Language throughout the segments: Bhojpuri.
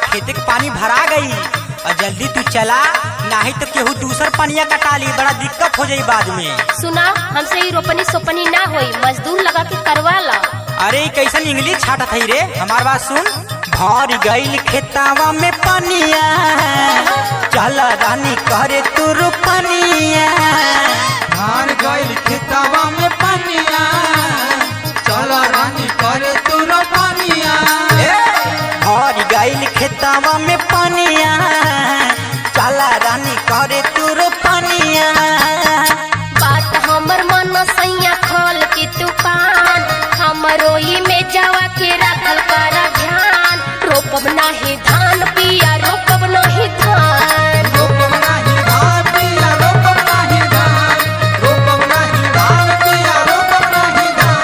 खेते के पानी भरा गई और जल्दी तू चला, नहीं तो केहू दूसर पनिया कटा ली, बड़ा दिक्कत हो जाई बाद में। सुना, हमसे ही रोपनी सोपनी ना होई, मजदूर लगा के करवा ला। अरे कैसन इंग्लिश छाटत है रे, हमार बात सुन। भर गईल खेतावा में पनिया, चल रानी करे तू रोपनिया। भर गईल खेतावा में पनिया, चल रानी करे तू रोपनिया। भर गईल खेतावा में पनिया, चल रानी करे तू रोपनिया। बात हमर मन सैया खोल के तूफान, हमरो ही में जावा के रखल कर ध्यान। रोपब नाही धान पिया, रोपब नाही धान। रोपब नाही धान पिया, रोपब नाही धान। रोपब नाही धान पिया, रोपब नाही धान।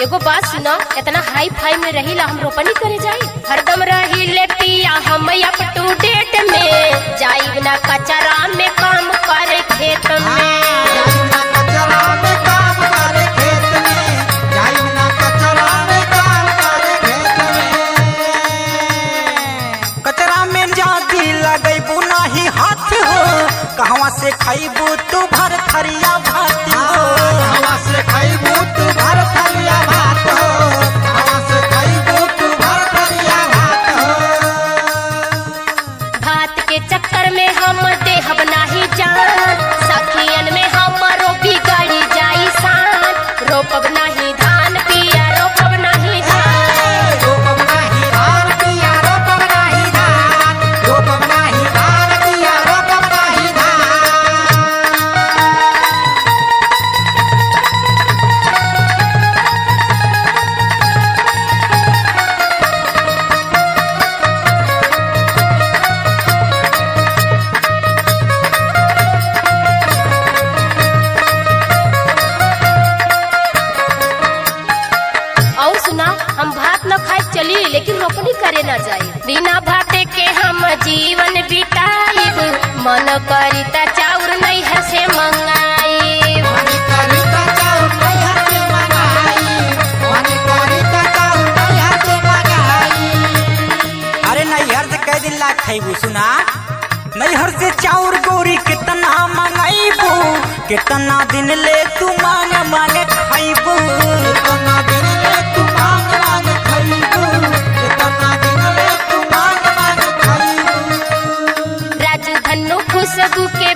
एगो बात सुना, इतना हाई फाई में रही ला हम रोपनी करे जाई। हरदम रही ले पिया हम अप टू डेट में, जाई ना कचरा में काम करे खेत में। जाइना कचरा में काम करे खेत में, जाइना कचरा में काम करे खेत में। कचरा में जाती लगैबू नहीं हाथ हो, कहवा से खैबू तू भर थरिया भात हो। हवा से खइबू तू भर थरिया भात हो, हवा से खइबू तू भर थरिया भात हो। भात के चक्कर में हम देहब नाही जान, सखियन में हमरो बिगड़ी जाई शान। रोपब नाही धान पिया, रोपब नाही धान। रोपब नाही धान पिया, रोपब नाही धान। रोपब नाही धान पिया, रोपब नाही धान। और सुना, हम भात न खाए चली, लेकिन रोपनी करे न जाए। बिना भाते के हम जीवन बिताइब, मन करी त चाउर नहीं है से मंगाइब। वानी करिता चाउर नैहर से मंगाई, वानी करिता चाउर नैहर से मंगाई। अरे नैहर से कई दिन ला खैबू, सुना नैहर से चाउर गोरी कितना मंगाइबू, कितना दिन ले तू मांग मांग खैबू। कितना दिन ले तू मांग मांग खइबू, कितना दिन ले तू मांग मांग खइबू। राजू धनु खुशबू के